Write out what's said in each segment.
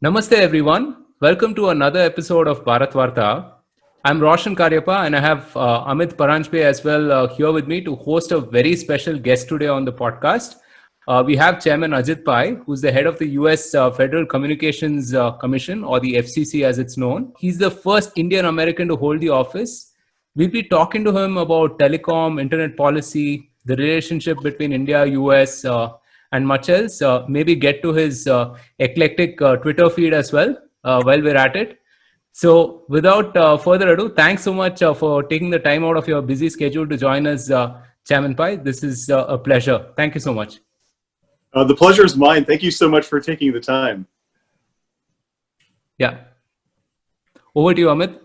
Namaste everyone. Welcome to another episode of Bharatvaarta. I'm Roshan Cariappa and I have Amit Paranjape as well here with me to host a very special guest today on the podcast. We have Chairman Ajit Pai, who's the head of the US Federal Communications Commission, or the FCC as it's known. He's the first Indian American to hold the office. We'll be talking to him about telecom, internet policy, the relationship between India, US, and much else. Maybe get to his eclectic Twitter feed as well while we're at it. So, without further ado, thanks so much for taking the time out of your busy schedule to join us, Chairman Pai. This is a pleasure. Thank you so much. The pleasure is mine. Thank you so much for taking the time. Yeah. Over to you, Amit.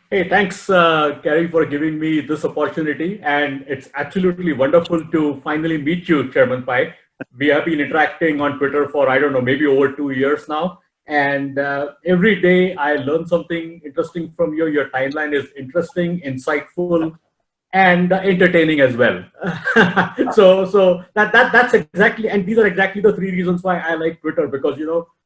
Hey, thanks, Gary, for giving me this opportunity. And it's absolutely wonderful to finally meet you, Chairman Pai. We have been interacting on Twitter for, I don't know, maybe over 2 years now. And every day I learn something interesting from you. Your timeline is interesting, insightful, and entertaining as well. so that's exactly, and these are exactly the three reasons why I like Twitter, because,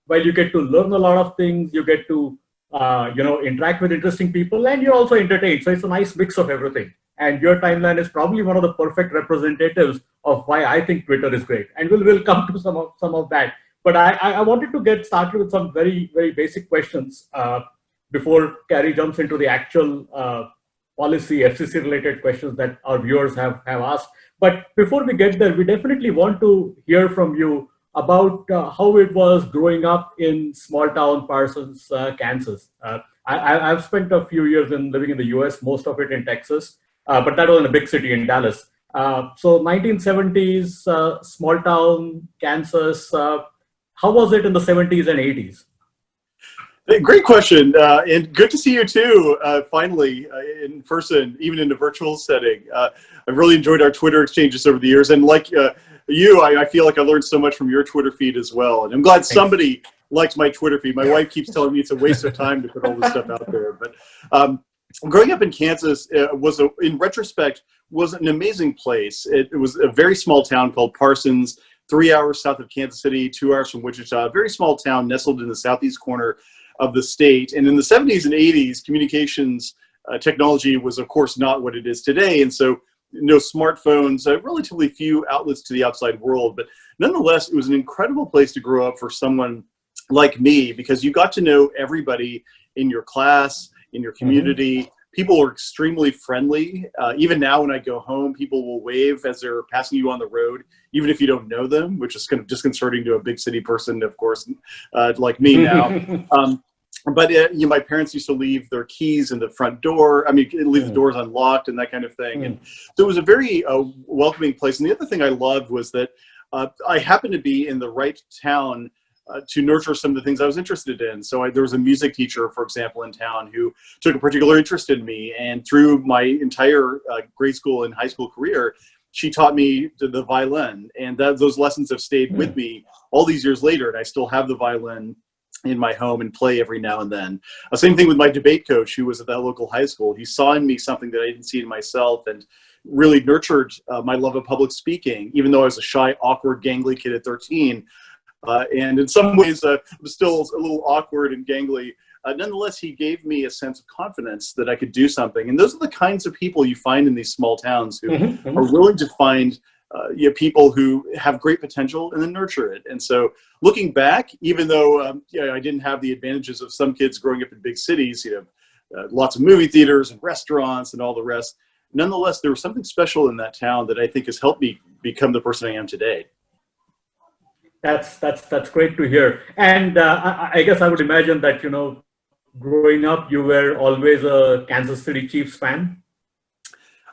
while you get to learn a lot of things, you get to, interact with interesting people, and you're also entertained. So it's a nice mix of everything. And your timeline is probably one of the perfect representatives of why I think Twitter is great. And we'll come to some of that. But I wanted to get started with some very, very basic questions before Carrie jumps into the actual policy, FCC-related questions that our viewers have asked. But before we get there, we definitely want to hear from you about how it was growing up in small town Parsons, Kansas. I've spent a few years living in the US, most of it in Texas, but that was in a big city in Dallas. So 1970s, small town Kansas. How was it in the 70s and 80s? Great question, and good to see you too, finally, in person, even in a virtual setting. I've really enjoyed our Twitter exchanges over the years, and like you, I feel like I learned so much from your Twitter feed as well, and I'm glad somebody likes my Twitter feed. My wife keeps telling me it's a waste of time to put all this stuff out there, but growing up in Kansas in retrospect, was an amazing place. It was a very small town called Parsons, 3 hours south of Kansas City, 2 hours from Wichita, a very small town nestled in the southeast corner of the state. And in the 70s and 80s, communications technology was, of course, not what it is today. And so no smartphones, relatively few outlets to the outside world. But nonetheless, it was an incredible place to grow up for someone like me, because you got to know everybody in your class, in your community. Mm-hmm. People were extremely friendly. Even now when I go home, people will wave as they're passing you on the road, even if you don't know them, which is kind of disconcerting to a big city person, of course, like me now. But my parents used to leave their keys in the front door. I mean, leave the doors unlocked and that kind of thing. And so it was a very welcoming place. And the other thing I loved was that I happened to be in the right town to nurture some of the things I was interested in. So there was a music teacher, for example, in town who took a particular interest in me. And through my entire grade school and high school career, she taught me the violin. And those lessons have stayed with me all these years later. And I still have the violin in my home and play every now and then. Same thing with my debate coach, who was at that local high school. He saw in me something that I didn't see in myself, and really nurtured my love of public speaking, even though I was a shy, awkward, gangly kid at 13. And in some ways, I was still a little awkward and gangly. Nonetheless, he gave me a sense of confidence that I could do something. And those are the kinds of people you find in these small towns who are willing to find people who have great potential and then nurture it. And so looking back, even though I didn't have the advantages of some kids growing up in big cities, lots of movie theaters and restaurants and all the rest, nonetheless, there was something special in that town that I think has helped me become the person I am today. That's great to hear. And I guess I would imagine that, growing up, you were always a Kansas City Chiefs fan.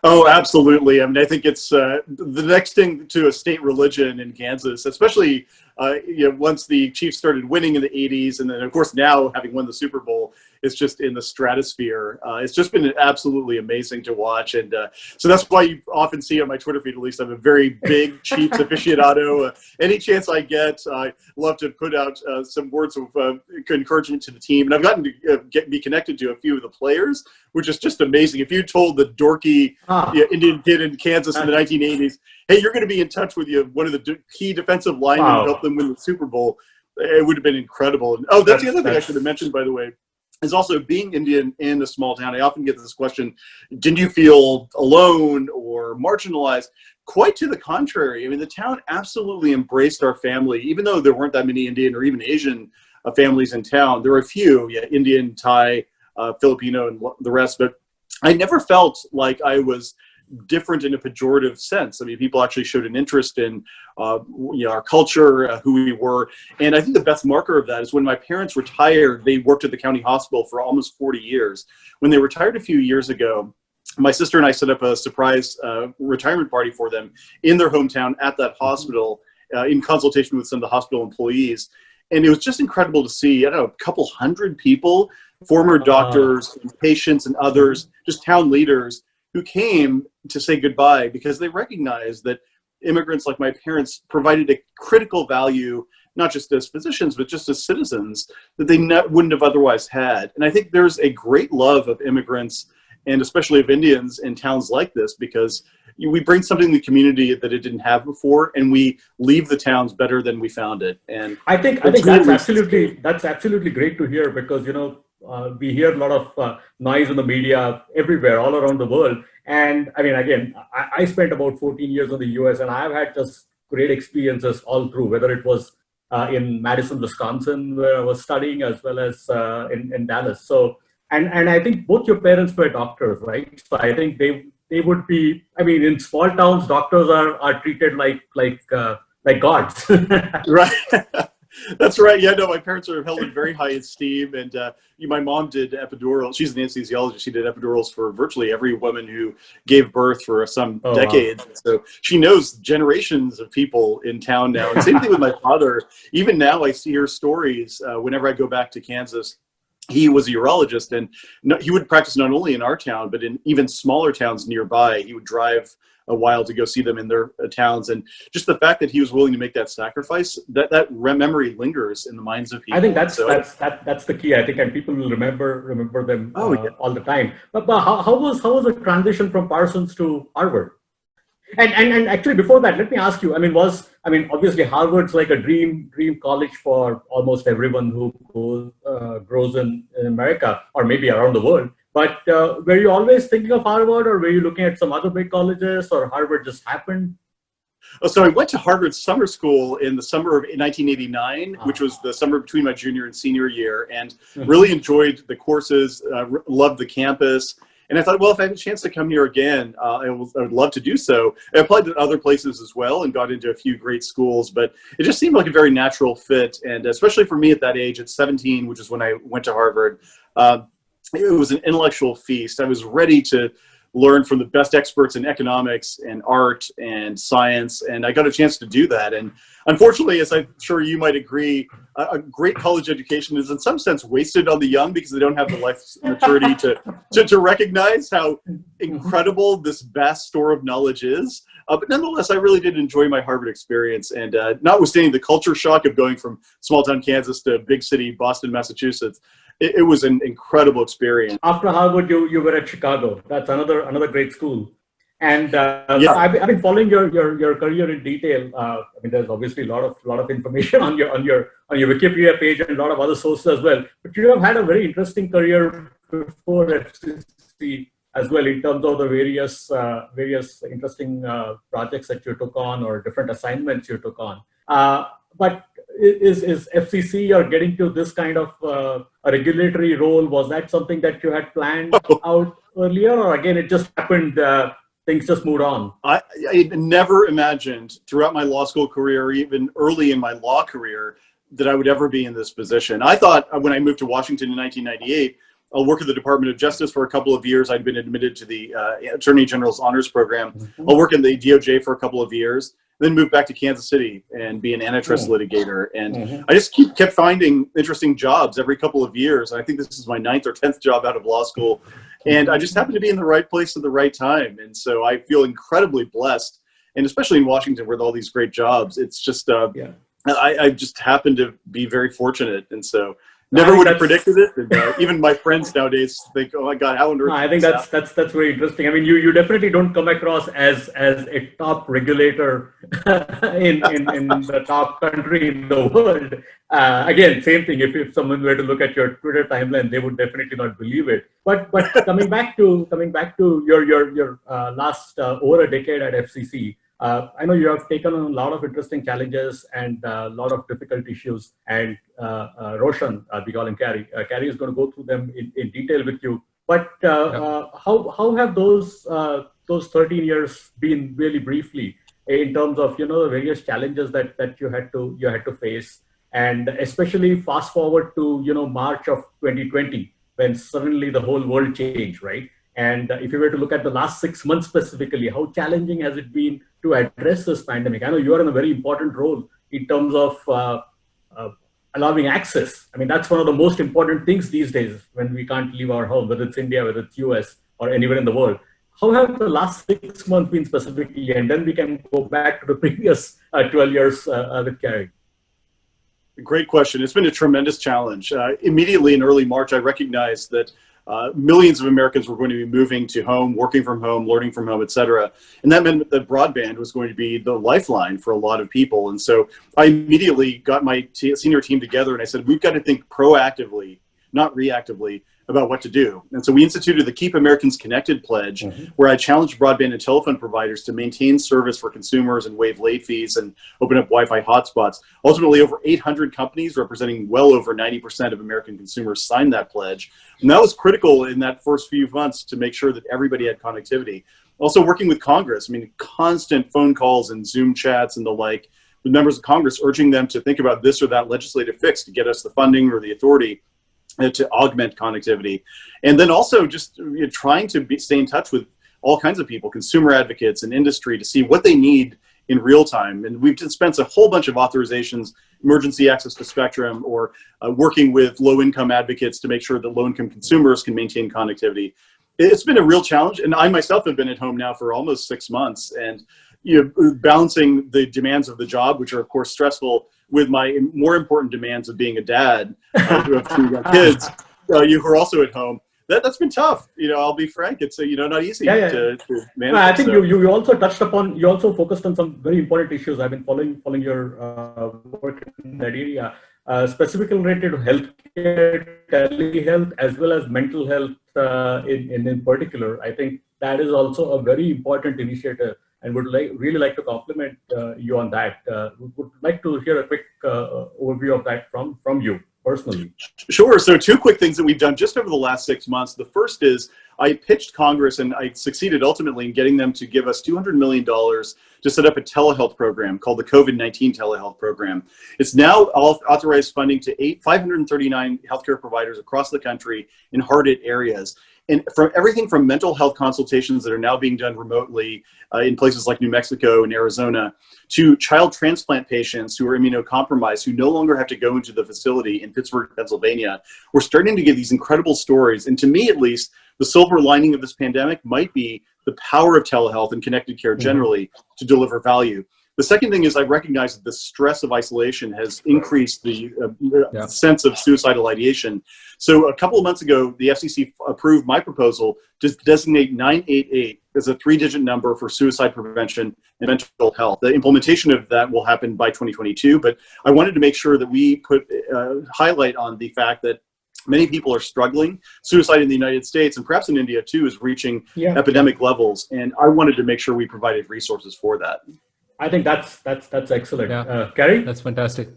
Oh, absolutely. I mean, I think it's the next thing to a state religion in Kansas, especially once the Chiefs started winning in the 80s. And then, of course, now having won the Super Bowl, it's just in the stratosphere. It's just been absolutely amazing to watch. And so that's why you often see on my Twitter feed, at least, I'm a very big Chiefs aficionado. Any chance I get, I love to put out some words of encouragement to the team. And I've gotten to be connected to a few of the players, which is just amazing. If you told the dorky Indian kid in Kansas in the 1980s, hey, you're going to be in touch with one of the key defensive linemen who helped them win the Super Bowl, it would have been incredible. And, oh, that's the other thing I that's should have mentioned, by the way, is also being Indian in a small town. I often get this question, didn't you feel alone or marginalized? Quite to the contrary. I mean, the town absolutely embraced our family, even though there weren't that many Indian or even Asian families in town. There were a few, yeah, Indian, Thai, Filipino, and the rest, but I never felt like I was different in a pejorative sense. I mean, people actually showed an interest in our culture, who we were. And I think the best marker of that is when my parents retired, they worked at the county hospital for almost 40 years. When they retired a few years ago, my sister and I set up a surprise retirement party for them in their hometown at that hospital in consultation with some of the hospital employees. And it was just incredible to see, I don't know, a couple hundred people, former doctors, patients, and others, just town leaders who came to say goodbye because they recognized that immigrants like my parents provided a critical value, not just as physicians, but just as citizens that they wouldn't have otherwise had. And I think there's a great love of immigrants and especially of Indians in towns like this because we bring something to the community that it didn't have before, and we leave the towns better than we found it. And I think that's absolutely great to hear because we hear a lot of noise in the media everywhere, all around the world. And I mean, again, I spent about 14 years in the US, and I've had just great experiences all through, whether it was in Madison, Wisconsin, where I was studying, as well as in Dallas. So, and I think both your parents were doctors, right? So I think they would be. I mean, in small towns, doctors are treated like gods. Right. That's right. Yeah, no, my parents are held in very high esteem. And my mom did epidural. She's an anesthesiologist. She did epidurals for virtually every woman who gave birth for some decades. Wow. So she knows generations of people in town now. And same thing with my father. Even now I hear stories whenever I go back to Kansas. He was a urologist, and he would practice not only in our town, but in even smaller towns nearby. He would drive a while to go see them in their towns, and just the fact that he was willing to make that sacrifice, that memory lingers in the minds of people. I think that's the key. I think, and people will remember them all the time. But how was the transition from Parsons to Harvard? And actually, before that, let me ask you. I mean, obviously Harvard's like a dream college for almost everyone who grows in America or maybe around the world. But were you always thinking of Harvard, or were you looking at some other big colleges, or Harvard just happened? So I went to Harvard summer school in the summer of 1989, which was the summer between my junior and senior year, and really enjoyed the courses, loved the campus. And I thought, well, if I have a chance to come here again, I would love to do so. I applied to other places as well and got into a few great schools, but it just seemed like a very natural fit. And especially for me at that age, at 17, which is when I went to Harvard, it was an intellectual feast. I was ready to learn from the best experts in economics and art and science, and I got a chance to do that. And unfortunately, as I'm sure you might agree, a great college education is in some sense wasted on the young because they don't have the life maturity to recognize how incredible this vast store of knowledge is. But nonetheless, I really did enjoy my Harvard experience, and notwithstanding the culture shock of going from small town Kansas to big city Boston, Massachusetts, it was an incredible experience. After Harvard, you were at Chicago. That's another great school. And I've been following your career in detail. I mean, there's obviously a lot of information on your Wikipedia page and a lot of other sources as well. But you have had a very interesting career before FCC as well, in terms of the various interesting projects that you took on or different assignments you took on. But is FCC or getting to this kind of a regulatory role, was that something that you had planned out earlier, or again it just happened? Things just moved on. I never imagined throughout my law school career, or even early in my law career, that I would ever be in this position. I thought when I moved to Washington in 1998, I'll work at the Department of Justice for a couple of years. I'd been admitted to the Attorney General's Honors Program. I'll work in the DOJ for a couple of years, then move back to Kansas City and be an antitrust litigator. And I just kept finding interesting jobs every couple of years. I think this is my 9th or 10th job out of law school. And I just happened to be in the right place at the right time. And so I feel incredibly blessed. And especially in Washington with all these great jobs, it's just, I just happened to be very fortunate. And so Never would have predicted it. And, even my friends nowadays think, "Oh my God, how on earth?" No, I think that's very interesting. I mean, you definitely don't come across as a top regulator in the top country in the world. Again, same thing. If someone were to look at your Twitter timeline, they would definitely not believe it. But coming back to your last over a decade at FCC. I know you have taken on a lot of interesting challenges and a lot of difficult issues. And Roshan, we call him Cari. Cari is going to go through them in detail with you. But how have those 13 years been, really briefly, in terms of the various challenges that you had to face, and especially fast forward to March of 2020, when suddenly the whole world changed, right? And if you were to look at the last 6 months specifically, how challenging has it been to address this pandemic? I know you are in a very important role in terms of allowing access. I mean, that's one of the most important things these days when we can't leave our home, whether it's India, whether it's US, or anywhere in the world. How have the last 6 months been specifically? And then we can go back to the previous 12 years with Cari. Great question. It's been a tremendous challenge. Immediately in early March, I recognized that millions of Americans were going to be moving to home, working from home, learning from home, et cetera. And that meant that broadband was going to be the lifeline for a lot of people. And so I immediately got my senior team together and I said, we've got to think proactively, not reactively, about what to do. And so we instituted the Keep Americans Connected pledge, where I challenged broadband and telephone providers to maintain service for consumers and waive late fees and open up Wi-Fi hotspots. Ultimately, over 800 companies representing well over 90% of American consumers signed that pledge. And that was critical in that first few months to make sure that everybody had connectivity. Also working with Congress, I mean, constant phone calls and Zoom chats and the like with members of Congress, urging them to think about this or that legislative fix to get us the funding or the authority to augment connectivity. And then also just trying to stay in touch with all kinds of people, consumer advocates and industry, to see what they need in real time. And we've dispensed a whole bunch of authorizations, emergency access to spectrum, or working with low-income advocates to make sure that low-income consumers can maintain connectivity. It's been a real challenge. And I myself have been at home now for almost 6 months, and balancing the demands of the job, which are of course stressful, with my more important demands of being a dad who have 2 young kids, who are also at home. That's been tough. I'll be frank. It's not easy to manage. No, I think you also touched upon. You also focused on some very important issues. I've been following your work in that area, specifically related to healthcare, telehealth, as well as mental health in particular. I think that is also a very important initiative, and would really like to compliment you on that. Would like to hear a quick overview of that from you personally. Sure. So 2 quick things that we've done just over the last 6 months. The first is I pitched Congress, and I succeeded ultimately in getting them to give us $200 million to set up a telehealth program called the COVID-19 telehealth program. It's now authorized funding to 539 healthcare providers across the country in hard-hit areas. And from everything from mental health consultations that are now being done remotely in places like New Mexico and Arizona, to child transplant patients who are immunocompromised, who no longer have to go into the facility in Pittsburgh, Pennsylvania. We're starting to get these incredible stories. And to me, at least, the silver lining of this pandemic might be the power of telehealth and connected care generally to deliver value. The second thing is I recognize that the stress of isolation has increased the sense of suicidal ideation. So a couple of months ago, the FCC approved my proposal to designate 988 as a 3-digit number for suicide prevention and mental health. The implementation of that will happen by 2022, but I wanted to make sure that we put highlight on the fact that many people are struggling. Suicide in the United States, and perhaps in India too, is reaching epidemic levels. And I wanted to make sure we provided resources for that. I think that's excellent. Cari? That's fantastic.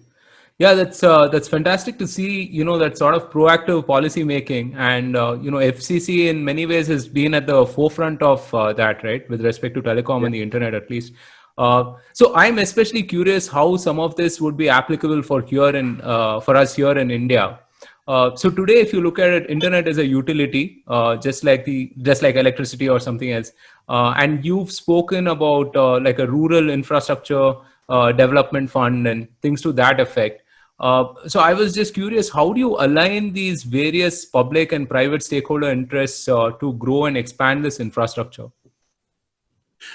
Yeah, that's fantastic to see, that sort of proactive policy making. And, FCC in many ways has been at the forefront of that, right, with respect to telecom and the internet at least. So I'm especially curious how some of this would be applicable for us here in India. So today, if you look at it, internet is a utility, just like electricity or something else. And you've spoken about like a rural infrastructure development fund and things to that effect. So I was just curious, how do you align these various public and private stakeholder interests to grow and expand this infrastructure?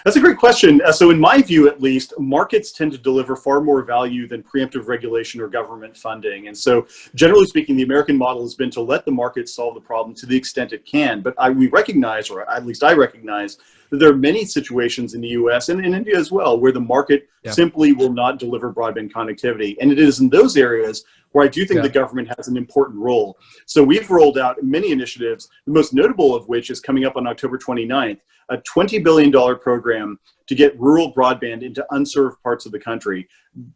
That's a great question. So in my view, at least, markets tend to deliver far more value than preemptive regulation or government funding. And so generally speaking, the American model has been to let the market solve the problem to the extent it can. But we recognize, or at least I recognize, that there are many situations in the US and in India as well, where the market simply will not deliver broadband connectivity. And it is in those areas where I do think the government has an important role. So we've rolled out many initiatives, the most notable of which is coming up on October 29th, a $20 billion program to get rural broadband into unserved parts of the country.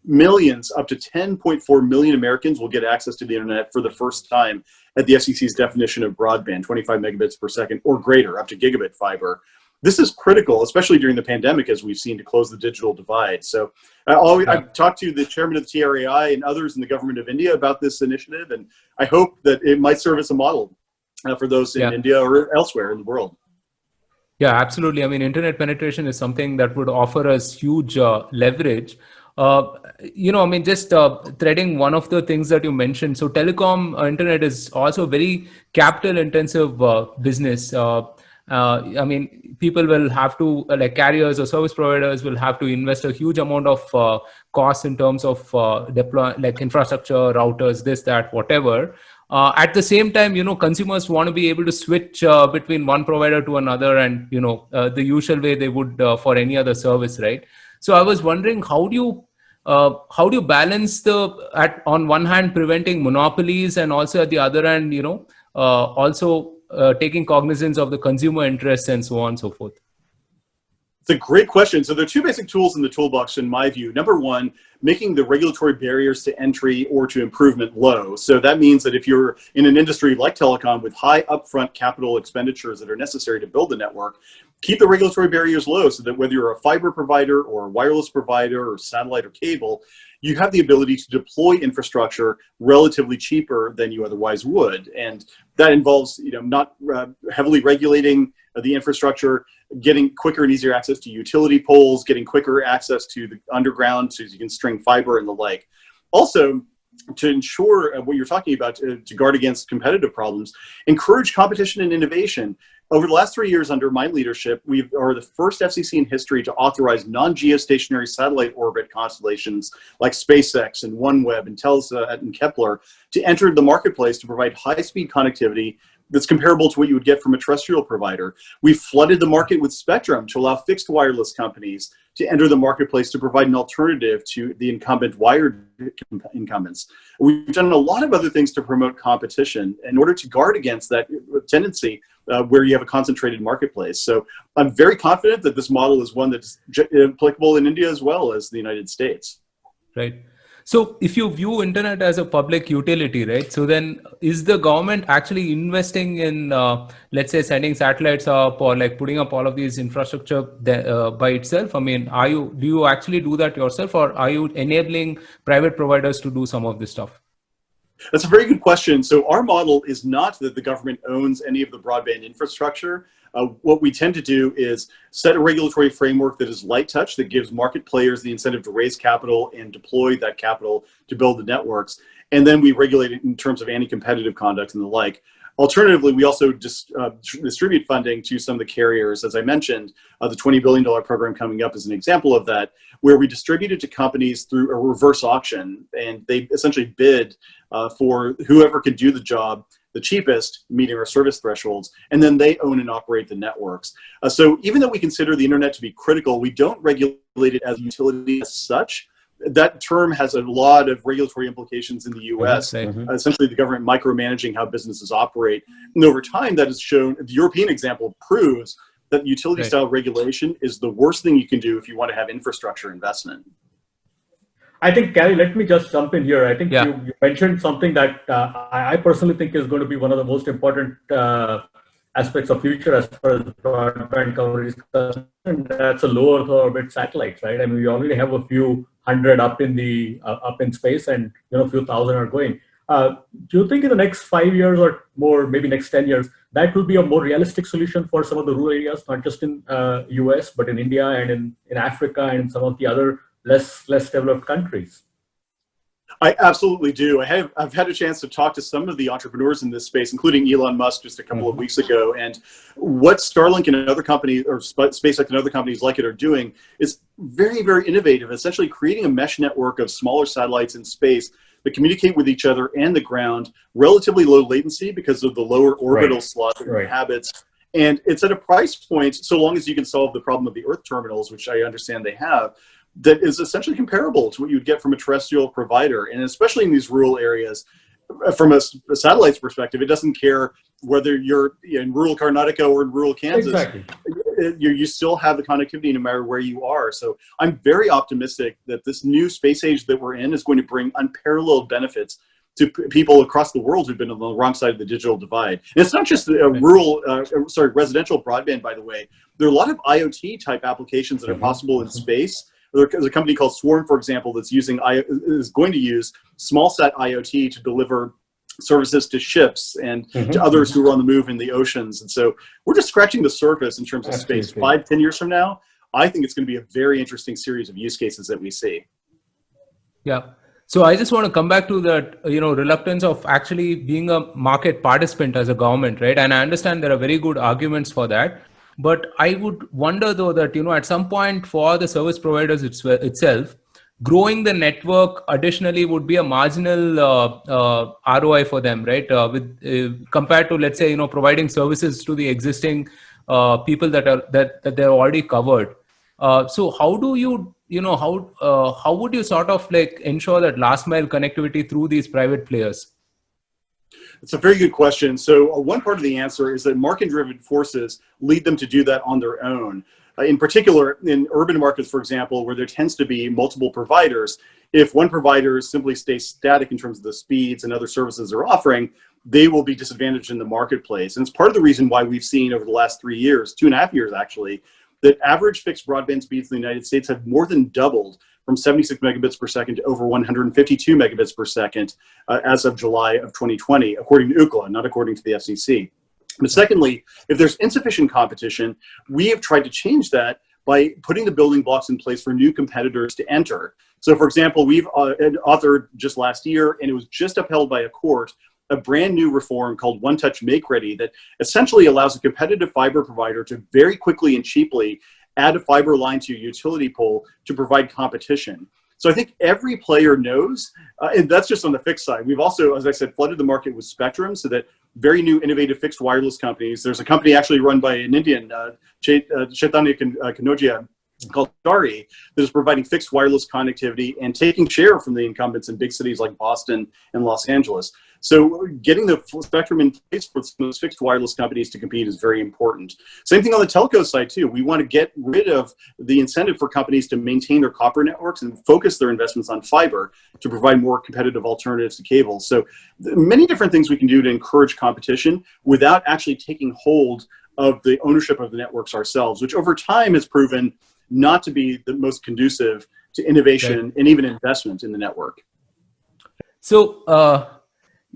Millions, up to 10.4 million Americans will get access to the internet for the first time at the FCC's definition of broadband, 25 megabits per second or greater, up to gigabit fiber. This is critical, especially during the pandemic, as we've seen, to close the digital divide. So I've talked to the chairman of the TRAI and others in the government of India about this initiative, and I hope that it might serve as a model for those in India or elsewhere in the world. Yeah, absolutely. I mean, internet penetration is something that would offer us huge leverage. I mean, just threading one of the things that you mentioned. So telecom internet is also a very capital intensive business. I mean, people will have to, like carriers or service providers will have to invest a huge amount of costs in terms of deploy, like infrastructure, routers, this, that, whatever. At the same time, consumers want to be able to switch between one provider to another, and the usual way they would for any other service, right? So I was wondering, how do you balance on one hand preventing monopolies, and also at the other hand, also taking cognizance of the consumer interests and so on and so forth? It's a great question. So there are two basic tools in the toolbox, in my view. Number one, making the regulatory barriers to entry or to improvement low. So that means that if you're in an industry like telecom with high upfront capital expenditures that are necessary to build the network, keep the regulatory barriers low so that whether you're a fiber provider or a wireless provider or satellite or cable, you have the ability to deploy infrastructure relatively cheaper than you otherwise would. And that involves, not heavily regulating the infrastructure, getting quicker and easier access to utility poles, getting quicker access to the underground so you can string fiber and the like. Also, to ensure what you're talking about, to guard against competitive problems, encourage competition and innovation. Over the last 3 years under my leadership, we are the first FCC in history to authorize non-geostationary satellite orbit constellations like SpaceX and OneWeb and Telesat and Kepler to enter the marketplace to provide high-speed connectivity that's comparable to what you would get from a terrestrial provider. We've flooded the market with spectrum to allow fixed wireless companies to enter the marketplace to provide an alternative to the incumbent wired incumbents. We've done a lot of other things to promote competition in order to guard against that tendency where you have a concentrated marketplace. So I'm very confident that this model is one that's applicable in India as well as the United States. Right. So if you view internet as a public utility, right? So then is the government actually investing in, let's say, sending satellites up or like putting up all of these infrastructure by itself? I mean, do you actually do that yourself, or are you enabling private providers to do some of this stuff? That's a very good question. So our model is not that the government owns any of the broadband infrastructure. What we tend to do is set a regulatory framework that is light touch, that gives market players the incentive to raise capital and deploy that capital to build the networks. And then we regulate it in terms of anti-competitive conduct and the like. Alternatively, we also distribute funding to some of the carriers. As I mentioned, the $20 billion program coming up is an example of that, where we distribute it to companies through a reverse auction, and they essentially bid for whoever can do the job the cheapest, meeting our service thresholds, and then they own and operate the networks. So even though we consider the internet to be critical, we don't regulate it as a utility as such. That term has a lot of regulatory implications in the US, essentially the government micromanaging how businesses operate. And over time, that has shown, the European example proves that utility-style regulation is the worst thing you can do if you want to have infrastructure investment. I think, Cary, let me just jump in here. I think you mentioned something that I personally think is going to be one of the most important aspects of future as far as broadband coverage is concerned. That's a low Earth orbit satellites, right? I mean, we already have a few hundred up in space, and a few thousand are going. Do you think in the next 5 years or more, maybe next 10 years, that will be a more realistic solution for some of the rural areas, not just in US, but in India and in Africa and in some of the other less developed countries? I absolutely do. I've had a chance to talk to some of the entrepreneurs in this space, including Elon Musk just a couple of weeks ago. And what Starlink and other companies, or SpaceX and other companies like it, are doing is very, very innovative, essentially creating a mesh network of smaller satellites in space that communicate with each other and the ground, relatively low latency because of the lower orbital slot that it inhabits. And it's at a price point, so long as you can solve the problem of the Earth terminals, which I understand they have, that is essentially comparable to what you would get from a terrestrial provider. And especially in these rural areas, from a satellite's perspective, it doesn't care whether you're in rural Karnataka or in rural Kansas. Exactly. You still have the connectivity no matter where you are. So I'm very optimistic that this new space age that we're in is going to bring unparalleled benefits to people across the world who've been on the wrong side of the digital divide. And it's not just residential broadband, by the way. There are a lot of IoT type applications that are possible in space. There's a company called Swarm, for example, that's is going to use small-sat IoT to deliver services to ships and to others who are on the move in the oceans. And so we're just scratching the surface in terms of space. 5-10 years from now, I think it's going to be a very interesting series of use cases that we see. Yeah. So I just want to come back to that, reluctance of actually being a market participant as a government, right? And I understand there are very good arguments for that. But I would wonder, though, that, at some point for the service providers itself, growing the network additionally would be a marginal ROI for them, right? Compared to, let's say, providing services to the existing people that they're already covered. So how do you, how would you sort of like ensure that last mile connectivity through these private players? It's a very good question. So one part of the answer is that market-driven forces lead them to do that on their own. In particular, in urban markets, for example, where there tends to be multiple providers, if one provider simply stays static in terms of the speeds and other services they're offering, they will be disadvantaged in the marketplace. And it's part of the reason why we've seen over the last 3 years, 2.5 years actually, that average fixed broadband speeds in the United States have more than doubled from 76 megabits per second to over 152 megabits per second as of July of 2020, according to Ookla, not according to the FCC. But secondly, if there's insufficient competition, we have tried to change that by putting the building blocks in place for new competitors to enter. So for example, we've authored just last year, and it was just upheld by a court, a brand new reform called One Touch Make Ready that essentially allows a competitive fiber provider to very quickly and cheaply add a fiber line to your utility pole to provide competition. So I think every player knows, and that's just on the fixed side. We've also, as I said, flooded the market with spectrum so that very new innovative fixed wireless companies, there's a company actually run by an Indian, Chaitanya Kanodia, called Dari, that is providing fixed wireless connectivity and taking share from the incumbents in big cities like Boston and Los Angeles. So getting the spectrum in place for those fixed wireless companies to compete is very important. Same thing on the telco side too. We want to get rid of the incentive for companies to maintain their copper networks and focus their investments on fiber to provide more competitive alternatives to cable. So many different things we can do to encourage competition without actually taking hold of the ownership of the networks ourselves, which over time has proven not to be the most conducive to innovation and even investment in the network. So,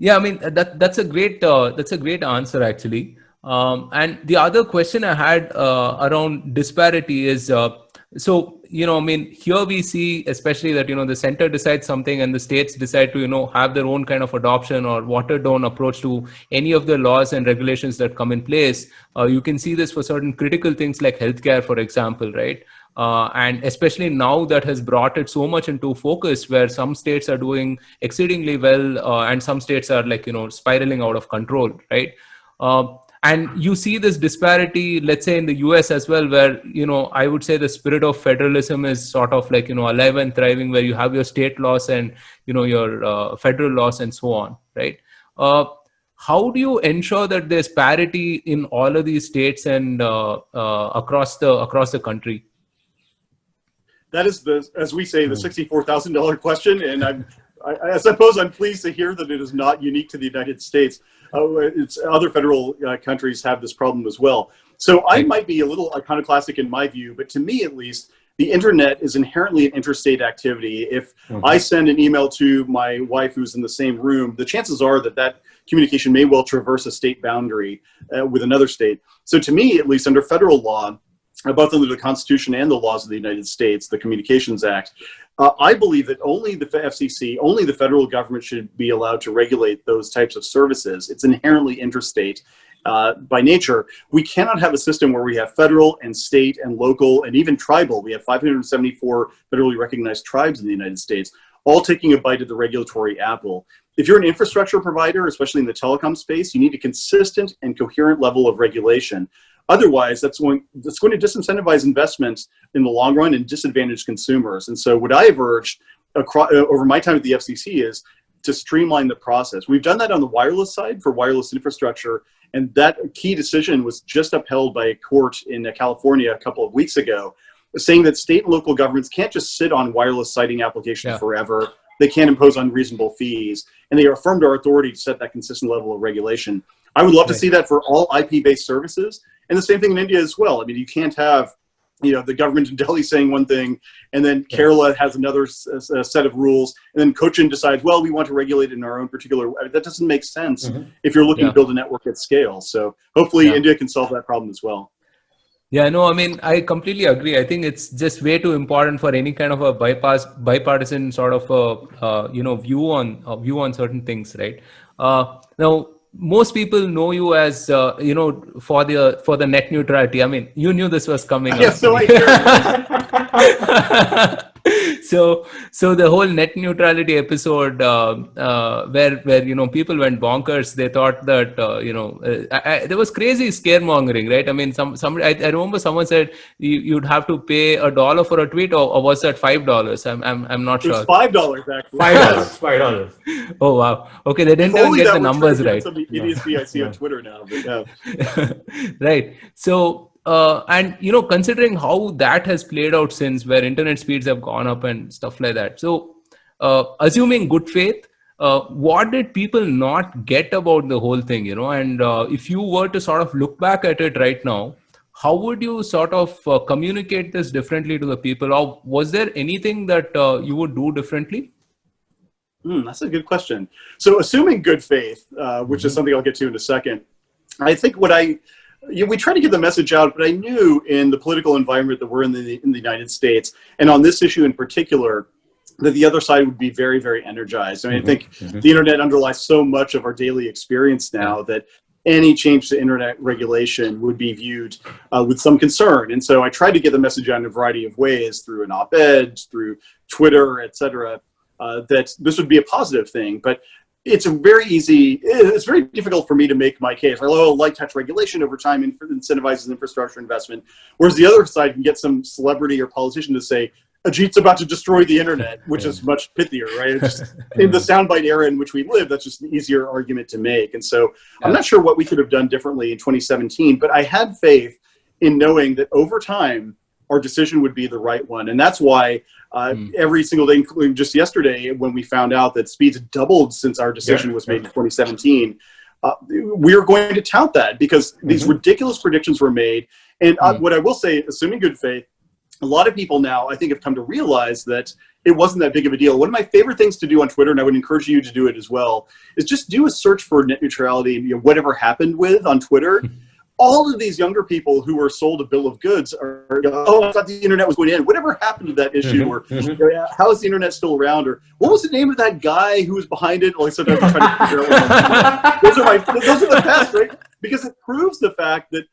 yeah, I mean, that's a great answer actually. And the other question I had around disparity is, so, I mean, here we see especially that, the center decides something and the states decide to, have their own kind of adoption or watered down approach to any of the laws and regulations that come in place. You can see this for certain critical things like healthcare, for example, right? And especially now that has brought it so much into focus where some states are doing exceedingly well and some states are like, spiraling out of control, right? And you see this disparity, let's say in the US as well, where, I would say the spirit of federalism is sort of like, alive and thriving, where you have your state laws and, your federal laws and so on, right? How do you ensure that there's parity in all of these states and across the country? That is as we say, the $64,000 question, and I suppose I'm pleased to hear that it is not unique to the United States. It's other federal countries have this problem as well. So I might be a little iconoclastic in my view, but to me at least, the internet is inherently an interstate activity. If I send an email to my wife who's in the same room, the chances are that communication may well traverse a state boundary with another state. So to me, at least under federal law, both under the Constitution and the laws of the United States, the Communications Act. I believe that only the FCC, only the federal government should be allowed to regulate those types of services. It's inherently interstate by nature. We cannot have a system where we have federal and state and local and even tribal. We have 574 federally recognized tribes in the United States, all taking a bite at the regulatory apple. If you're an infrastructure provider, especially in the telecom space, you need a consistent and coherent level of regulation. Otherwise, that's going to disincentivize investment in the long run and disadvantage consumers. And so what I have urged over my time at the FCC is to streamline the process. We've done that on the wireless side for wireless infrastructure, and that key decision was just upheld by a court in California a couple of weeks ago, saying that state and local governments can't just sit on wireless siting applications forever. They can't impose unreasonable fees, and they affirmed our authority to set that consistent level of regulation. I would love to see that for all IP-based services, and the same thing in India as well. I mean, you can't have, the government in Delhi saying one thing, and then Kerala has another set of rules, and then Cochin decides, well, we want to regulate it in our own particular way. That doesn't make sense if you're looking to build a network at scale. So hopefully India can solve that problem as well. Yeah, no, I mean, I completely agree. I think it's just way too important for any kind of a bipartisan sort of view on certain things, right? Now, most people know you as for the net neutrality. I mean, you knew this was coming. Yes, so I hear. So the whole net neutrality episode, where people went bonkers. They thought that there was crazy scaremongering, right? I mean, I remember someone said you'd have to pay $1 for a tweet, or was that $5? I'm not sure. It's $5 actually. $5. Oh wow. Okay, they didn't even get the numbers right. Some idiocy I see on Twitter now, but Right. So. And considering how that has played out since, where internet speeds have gone up and stuff like that. So, assuming good faith, what did people not get about the whole thing? And if you were to sort of look back at it right now, how would you sort of communicate this differently to the people? Or was there anything that you would do differently? That's a good question. So, assuming good faith, which is something I'll get to in a second, I think we try to get the message out, but I knew in the political environment that we're in the United States, and on this issue in particular, that the other side would be very, very energized. I mean, I think the internet underlies so much of our daily experience now that any change to internet regulation would be viewed with some concern. And so I tried to get the message out in a variety of ways, through an op-ed, through Twitter, et cetera, that this would be a positive thing. But it's very difficult for me to make my case. Light touch regulation over time incentivizes infrastructure investment, whereas the other side can get some celebrity or politician to say, Ajit's about to destroy the internet, which is much pithier, right? It's just, in the soundbite era in which we live, that's just an easier argument to make. And so I'm not sure what we could have done differently in 2017, but I had faith in knowing that over time, our decision would be the right one. And that's why every single day, including just yesterday, when we found out that speeds doubled since our decision was made in 2017, we are going to tout that, because these ridiculous predictions were made. And what I will say, assuming good faith, a lot of people now, I think, have come to realize that it wasn't that big of a deal. One of my favorite things to do on Twitter, and I would encourage you to do it as well, is just do a search for net neutrality, whatever happened with on Twitter. All of these younger people who were sold a bill of goods are, I thought the internet was going to end. Whatever happened to that issue? Or how is the internet still around? Or what was the name of that guy who was behind it? Like, sometimes I'm trying to figure out. Those are the best, right? Because it proves the fact that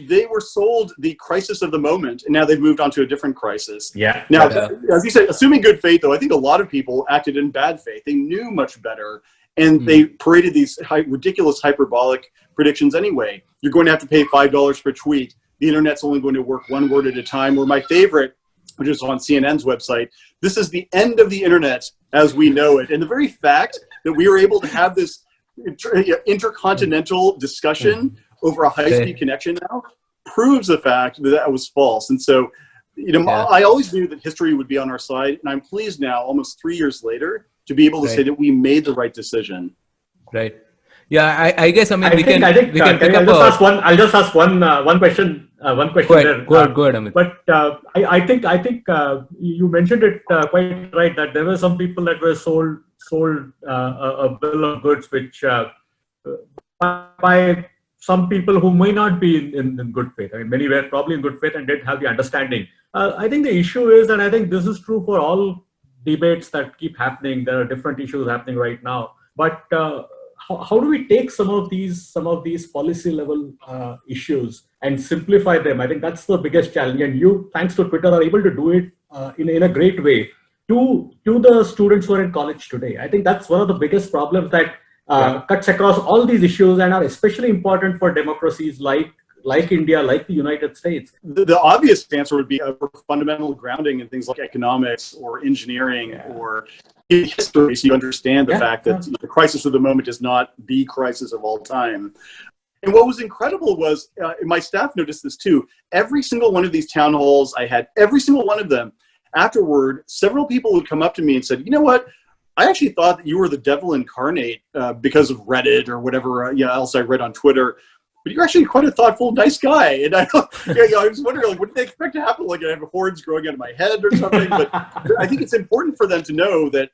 they were sold the crisis of the moment, and now they've moved on to a different crisis. Yeah. Now, as you said, assuming good faith, though, I think a lot of people acted in bad faith. They knew much better, and they paraded these ridiculous hyperbolic predictions anyway. You're going to have to pay $5 per tweet. The internet's only going to work one word at a time. Or my favorite, which is on CNN's website, this is the end of the internet as we know it. And the very fact that we were able to have this intercontinental discussion over a high-speed connection now proves the fact that that was false. And so, I always knew that history would be on our side, and I'm pleased now, almost 3 years later, to be able to say that we made the right decision. Right. Yeah, I guess, we can pick up. I'll just ask one question. One question there. Go ahead, Amit. But I think you mentioned it quite right, that there were some people that were sold a bill of goods, which by some people who may not be in good faith. I mean, many were probably in good faith and didn't have the understanding. I think the issue is, and I think this is true for all debates that keep happening. There are different issues happening right now, but how do we take some of these policy level issues and simplify them? I think that's the biggest challenge. And you, thanks to Twitter, are able to do it in a great way to the students who are in college today. I think that's one of the biggest problems that cuts across all these issues and are especially important for democracies like India, like the United States. The obvious answer would be a fundamental grounding in things like economics or engineering or history, so you understand the fact that the crisis of the moment is not the crisis of all time. And what was incredible was, my staff noticed this too, every single one of these town halls I had, every single one of them, afterward, several people would come up to me and said, you know what, I actually thought that you were the devil incarnate because of Reddit or whatever else I read on Twitter. But you're actually quite a thoughtful, nice guy. And I was wondering, like, what did they expect to happen? Like, I have horns growing out of my head or something? But I think it's important for them to know that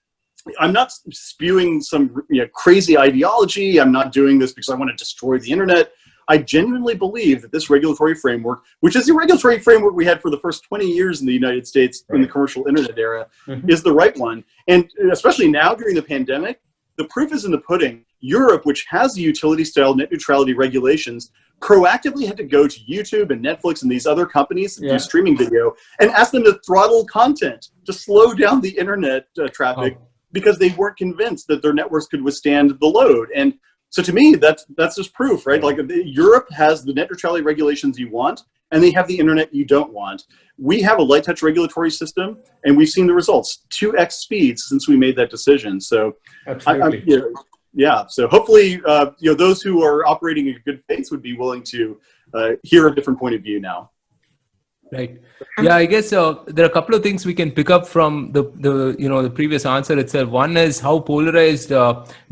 I'm not spewing some crazy ideology. I'm not doing this because I want to destroy the internet. I genuinely believe that this regulatory framework, which is the regulatory framework we had for the first 20 years in the United States in the commercial internet era, is the right one. And especially now during the pandemic, the proof is in the pudding. Europe, which has the utility-style net neutrality regulations, proactively had to go to YouTube and Netflix and these other companies that do streaming video and ask them to throttle content, to slow down the internet traffic, because they weren't convinced that their networks could withstand the load. And so to me, that's just proof, right? Like, Europe has the net neutrality regulations you want, and they have the internet you don't want. We have a light touch regulatory system, and we've seen the results, 2x speeds since we made that decision. So, absolutely. So hopefully, those who are operating in good faith would be willing to hear a different point of view now. Right. Yeah, I guess there are a couple of things we can pick up from the previous answer itself. One is how polarized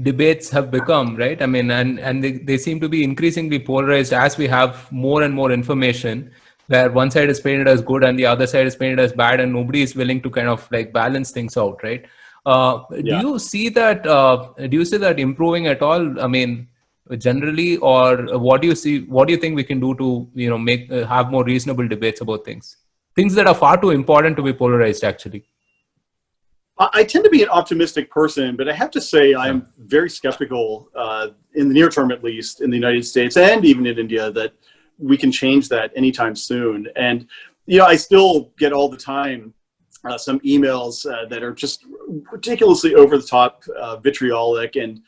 debates have become, right? I mean, and they seem to be increasingly polarized as we have more and more information, where one side is painted as good and the other side is painted as bad, and nobody is willing to kind of like balance things out, right? Do you see that? Do you see that improving at all? I mean, generally, or what do you see? What do you think we can do to make have more reasonable debates about things that are far too important to be polarized? Actually, I tend to be an optimistic person, but I have to say I'm very skeptical in the near term, at least in the United States and even in India, that we can change that anytime soon. And I still get all the time some emails that are just ridiculously over the top, vitriolic, and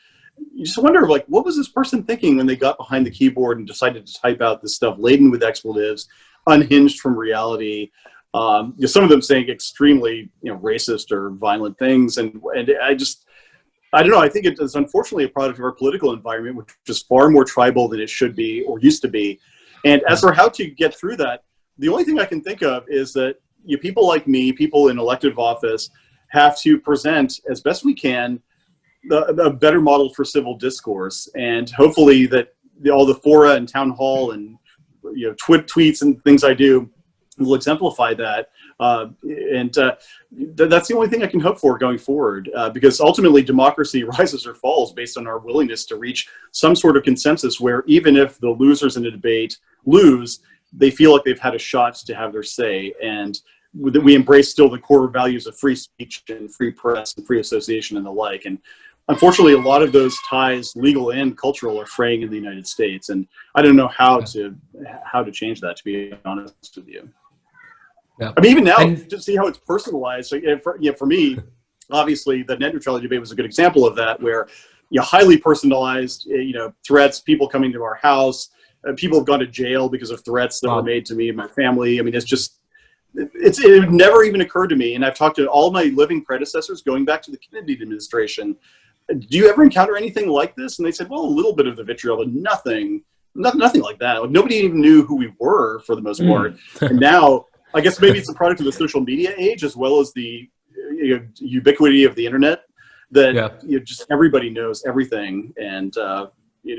you just wonder, like, what was this person thinking when they got behind the keyboard and decided to type out this stuff laden with expletives, unhinged from reality? Some of them saying extremely, racist or violent things, and I don't know. I think it is unfortunately a product of our political environment, which is far more tribal than it should be or used to be. And as for how to get through that, the only thing I can think of is that people like me, people in elective office, have to present as best we can a better model for civil discourse, and hopefully that all the fora and town hall and tweets and things I do will exemplify that. That's the only thing I can hope for going forward, because ultimately democracy rises or falls based on our willingness to reach some sort of consensus where even if the losers in a debate lose, they feel like they've had a shot to have their say, and we embrace still the core values of free speech and free press and free association and the like. And unfortunately, a lot of those ties, legal and cultural, are fraying in the United States, and I don't know how to change that, to be honest with you. Yeah. I mean, even now, to see how it's personalized. For me, obviously, the net neutrality debate was a good example of that, where highly personalized, threats, people coming to our house, people have gone to jail because of threats that were made to me and my family. I mean, it never even occurred to me. And I've talked to all my living predecessors going back to the Kennedy administration. Do you ever encounter anything like this? And they said, well, a little bit of the vitriol, but nothing like that. Like, nobody even knew who we were for the most part. And now, I guess maybe it's a product of the social media age, as well as the ubiquity of the internet, that just everybody knows everything, and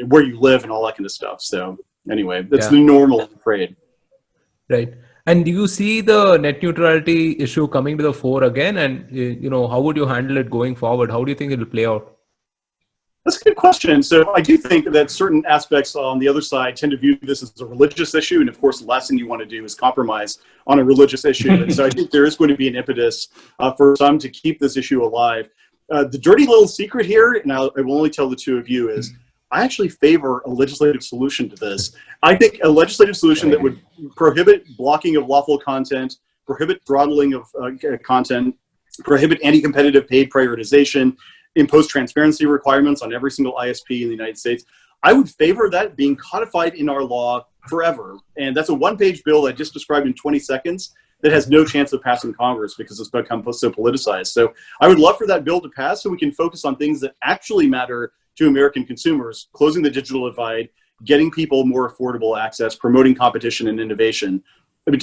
where you live and all that kind of stuff. So anyway, that's the normal, I'm afraid. Right. And do you see the net neutrality issue coming to the fore again? And how would you handle it going forward? How do you think it will play out? That's a good question. So I do think that certain aspects on the other side tend to view this as a religious issue. And of course, the last thing you want to do is compromise on a religious issue. And so I think there is going to be an impetus for some to keep this issue alive. The dirty little secret here, and I will only tell the two of you, is I actually favor a legislative solution to this. I think a legislative solution that would prohibit blocking of lawful content, prohibit throttling of content, prohibit anti-competitive paid prioritization, impose transparency requirements on every single ISP in the United States. I would favor that being codified in our law forever. And that's a one-page bill I just described in 20 seconds that has no chance of passing Congress because it's become so politicized. So I would love for that bill to pass so we can focus on things that actually matter to American consumers, closing the digital divide, getting people more affordable access, promoting competition and innovation.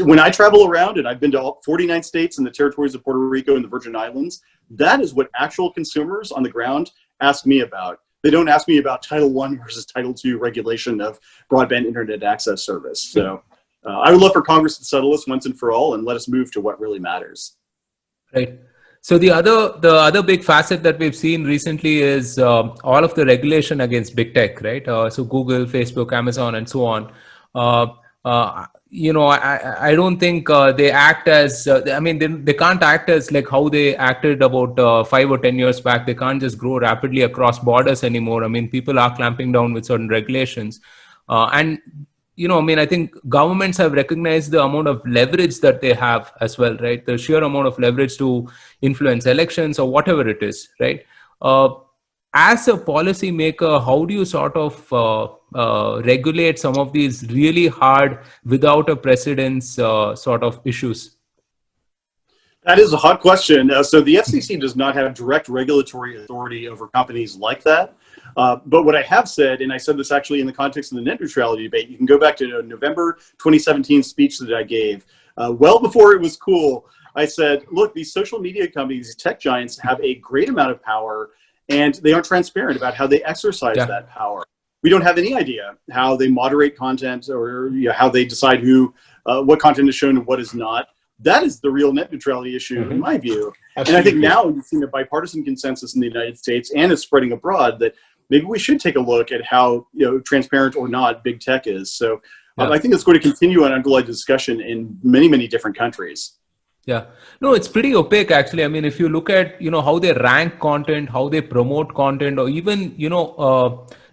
When I travel around, and I've been to all 49 states and the territories of Puerto Rico and the Virgin Islands, that is what actual consumers on the ground ask me about. They don't ask me about Title I versus Title II regulation of broadband internet access service. So I would love for Congress to settle this once and for all and let us move to what really matters. Right. So the other big facet that we've seen recently is all of the regulation against big tech, right? So Google, Facebook, Amazon, and so on. I don't think they act as, they can't act as like how they acted about 5 or 10 years back. They can't just grow rapidly across borders anymore. I mean, people are clamping down with certain regulations. I think governments have recognized the amount of leverage that they have as well, right? The sheer amount of leverage to influence elections or whatever it is, right? As a policy maker, how do you sort of regulate some of these really hard, without a precedence sort of issues? That is a hot question. So the FCC does not have direct regulatory authority over companies like that. But what I have said, and I said this actually in the context of the net neutrality debate, you can go back to a November 2017 speech that I gave. Well before it was cool, I said, look, these social media companies, these tech giants have a great amount of power, and they aren't transparent about how they exercise that power. We don't have any idea how they moderate content or how they decide what content is shown and what is not. That is the real net neutrality issue, in my view. Absolutely. And I think now we've seen a bipartisan consensus in the United States, and it's spreading abroad, that maybe we should take a look at how transparent or not big tech is. So I think it's going to continue an underlying discussion in many, many different countries. Yeah, no, it's pretty opaque actually. I mean, if you look at how they rank content, how they promote content, or even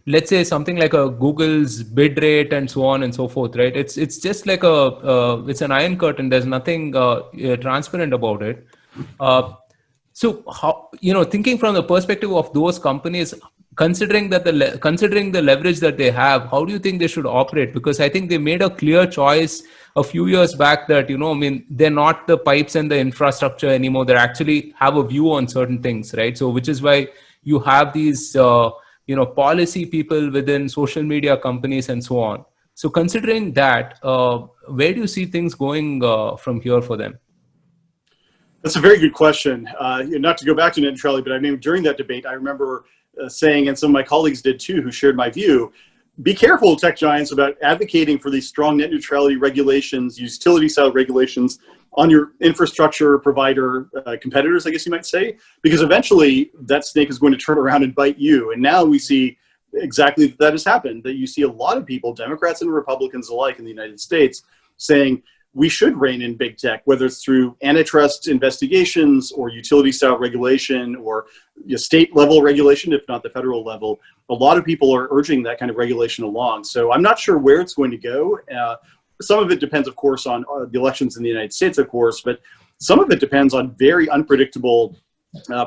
let's say something like a Google's bid rate and so on and so forth, right? It's just like it's an iron curtain. There's nothing transparent about it. So how, thinking from the perspective of those companies, considering the leverage that they have, how do you think they should operate? Because I think they made a clear choice a few years back that they're not the pipes and the infrastructure anymore. They actually have a view on certain things, right? So which is why you have these policy people within social media companies and so on. So considering that, where do you see things going from here for them? That's a very good question. Not to go back to net neutrality, but I mean, during that debate, I remember saying, and some of my colleagues did too, who shared my view, be careful, tech giants, about advocating for these strong net neutrality regulations, utility-style regulations on your infrastructure provider competitors, I guess you might say, because eventually that snake is going to turn around and bite you. And now we see exactly that has happened, that you see a lot of people, Democrats and Republicans alike in the United States, saying we should rein in big tech, whether it's through antitrust investigations or utility-style regulation or state-level regulation, if not the federal level. A lot of people are urging that kind of regulation along. So I'm not sure where it's going to go. Some of it depends, of course, on the elections in the United States, of course, but some of it depends on very unpredictable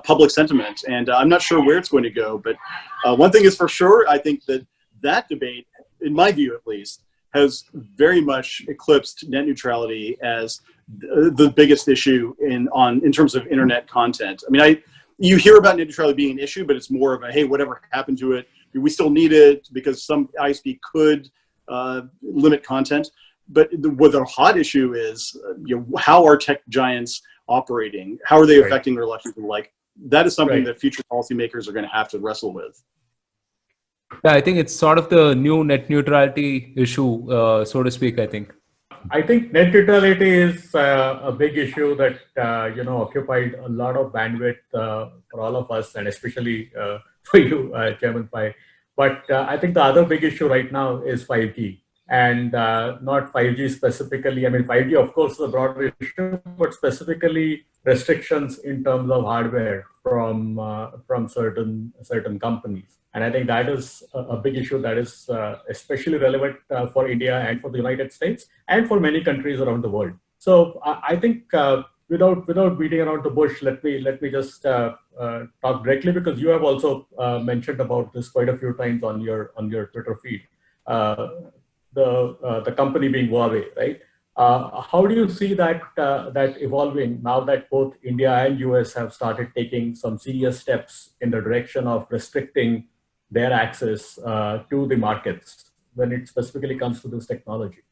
public sentiment. And I'm not sure where it's going to go. But one thing is for sure, I think that debate, in my view at least, has very much eclipsed net neutrality as the biggest issue in terms of internet content. I mean, you hear about net neutrality being an issue, but it's more of a, hey, whatever happened to it, we still need it because some ISP could limit content. But what the hot issue is, how are tech giants operating? How are they affecting their elections and the like? That is something that future policymakers are going to have to wrestle with. Yeah, I think it's sort of the new net neutrality issue, so to speak, I think. I think net neutrality is a big issue that, occupied a lot of bandwidth for all of us, and especially for you, Chairman Pai. But I think the other big issue right now is 5G, and not 5G specifically. I mean, 5G, of course, is a broader issue, but specifically restrictions in terms of hardware from certain companies. And I think that is a big issue that is especially relevant for India and for the United States and for many countries around the world. So I think without beating around the bush, let me just talk directly, because you have also mentioned about this quite a few times on your Twitter feed. The company being Huawei, right? How do you see that evolving now that both India and US have started taking some serious steps in the direction of restricting their access to the markets when it specifically comes to this technology?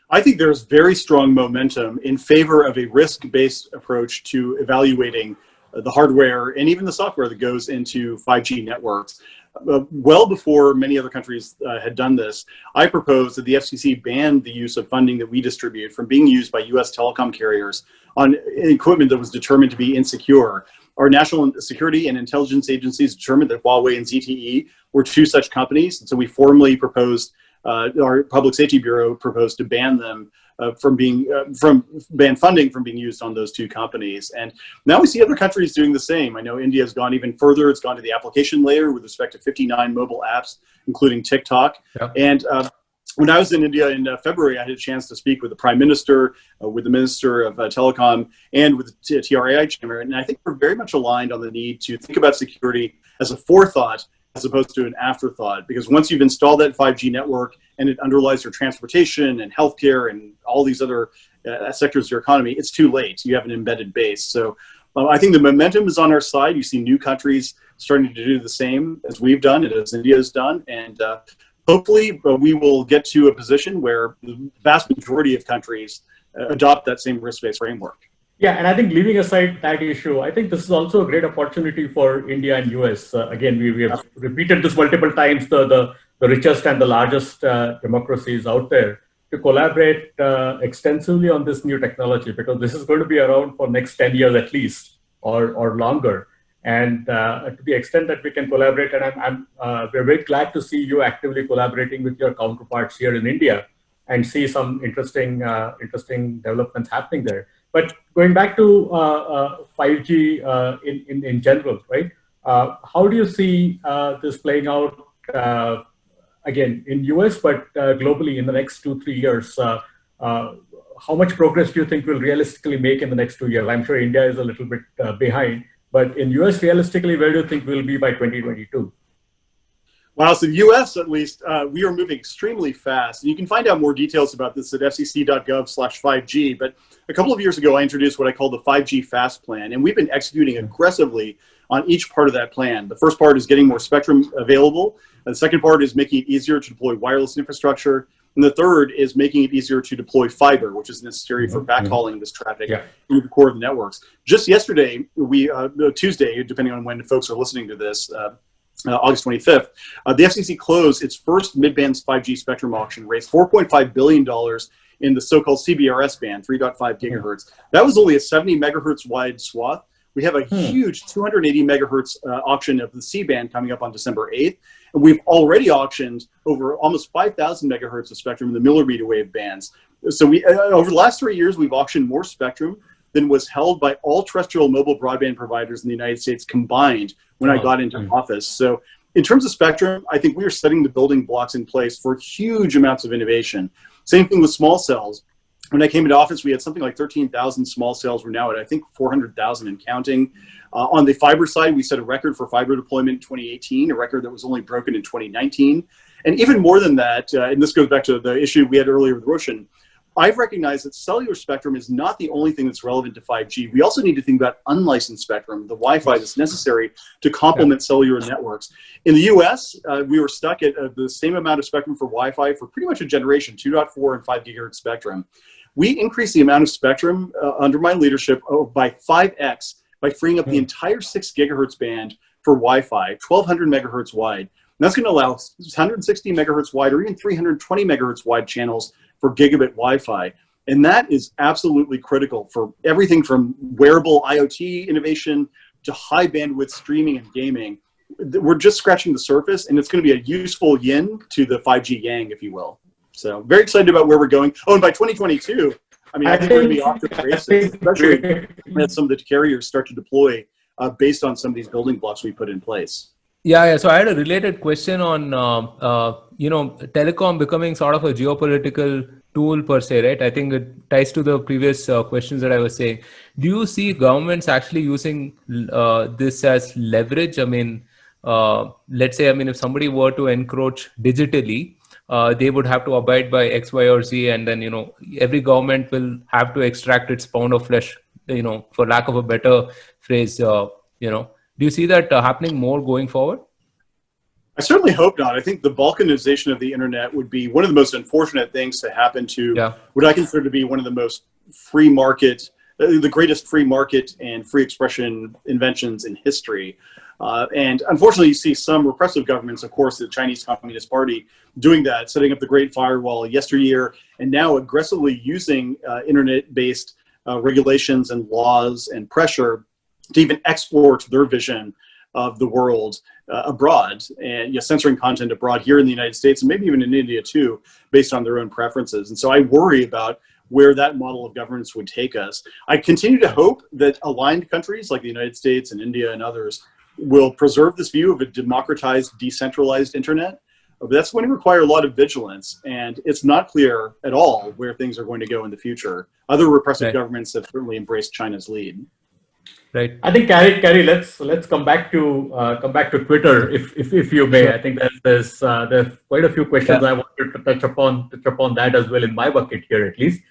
I think there's very strong momentum in favor of a risk-based approach to evaluating the hardware and even the software that goes into 5G networks. Well before many other countries had done this, I proposed that the FCC ban the use of funding that we distribute from being used by US telecom carriers on equipment that was determined to be insecure. Our national security and intelligence agencies determined that Huawei and ZTE were two such companies, and so we formally proposed, our Public Safety Bureau proposed to ban them ban funding from being used on those two companies. And now we see other countries doing the same. I know India has gone even further. It's gone to the application layer with respect to 59 mobile apps, including TikTok. Yep. And when I was in India in February, I had a chance to speak with the Prime Minister, with the Minister of Telecom, and with the TRAI Chairman. And I think we're very much aligned on the need to think about security as a forethought as opposed to an afterthought. Because once you've installed that 5G network and it underlies your transportation and healthcare and all these other sectors of your economy, it's too late. You have an embedded base. So I think the momentum is on our side. You see new countries starting to do the same as we've done and as India has done. And hopefully we will get to a position where the vast majority of countries adopt that same risk-based framework. Yeah, and I think leaving aside that issue, I think this is also a great opportunity for India and US. Again, we have repeated this multiple times, the richest and the largest democracies out there, to collaborate extensively on this new technology, because this is going to be around for next 10 years at least, or longer. And to the extent that we can collaborate, and we're very glad to see you actively collaborating with your counterparts here in India and see some interesting developments happening there. But going back to 5G in general, right? How do you see this playing out again in US, but globally in the next 2-3 years? How much progress do you think we'll realistically make in the next 2 years? I'm sure India is a little bit behind, but in US, realistically, where do you think we'll be by 2022? Wow, so the US, at least, we are moving extremely fast. And you can find out more details about this at fcc.gov/5G. But a couple of years ago, I introduced what I call the 5G Fast Plan. And we've been executing aggressively on each part of that plan. The first part is getting more spectrum available. And the second part is making it easier to deploy wireless infrastructure. And the third is making it easier to deploy fiber, which is necessary for backhauling this traffic through the core of the networks. Just yesterday, Tuesday, depending on when folks are listening to this, August 25th, the FCC closed its first mid-band 5G spectrum auction, raised $4.5 billion in the so-called CBRS band, 3.5 gigahertz. That was only a 70 megahertz wide swath. We have a huge 280 megahertz auction of the C-band coming up on December 8th. And we've already auctioned over almost 5,000 megahertz of spectrum in the millimeter wave bands. So we, over the last 3 years, we've auctioned more spectrum than was held by all terrestrial mobile broadband providers in the United States combined when I got into office. So in terms of spectrum, I think we are setting the building blocks in place for huge amounts of innovation. Same thing with small cells. When I came into office, we had something like 13,000 small cells. We're now at, I think, 400,000 and counting. On the fiber side, we set a record for fiber deployment in 2018, a record that was only broken in 2019. And even more than that, and this goes back to the issue we had earlier with Roshan, I've recognized that cellular spectrum is not the only thing that's relevant to 5G. We also need to think about unlicensed spectrum, the Wi-Fi that's necessary to complement cellular networks. In the US, we were stuck at the same amount of spectrum for Wi-Fi for pretty much a generation, 2.4 and 5 gigahertz spectrum. We increased the amount of spectrum under my leadership by 5x by freeing up the entire 6 gigahertz band for Wi-Fi, 1,200 megahertz wide. And that's going to allow 160 megahertz wide or even 320 megahertz wide channels for gigabit Wi-Fi. And that is absolutely critical for everything from wearable IoT innovation to high bandwidth streaming and gaming. we're just scratching the surface, and it's going to be a useful yin to the 5G yang, if you will. So very excited about where we're going. Oh, and by 2022, I mean, I think we're going to be off to the races, especially as some of the carriers start to deploy based on some of these building blocks we put in place. Yeah. So I had a related question on, telecom becoming sort of a geopolitical tool per se, right? I think it ties to the previous questions that I was saying. Do you see governments actually using this as leverage? I mean, let's say, if somebody were to encroach digitally, they would have to abide by X, Y, or Z, and then every government will have to extract its pound of flesh. For lack of a better phrase, Do you see that happening more going forward? I certainly hope not. I think the balkanization of the internet would be one of the most unfortunate things to happen to what I consider to be one of the most free market, the greatest free market and free expression inventions in history. And unfortunately, you see some repressive governments, of course, the Chinese Communist Party, doing that, setting up the Great Firewall yesteryear, and now aggressively using internet-based regulations and laws and pressure to even export their vision of the world abroad, and censoring content abroad here in the United States and maybe even in India too, based on their own preferences. And so I worry about where that model of governance would take us. I continue to hope that aligned countries like the United States and India and others will preserve this view of a democratized, decentralized internet. But that's going to require a lot of vigilance, and it's not clear at all where things are going to go in the future. Other repressive governments have certainly embraced China's lead. Right. I think, Carrie, let's come back to Twitter, if you may. Sure. I think there's quite a few questions I wanted to touch upon that as well in my bucket here, at least.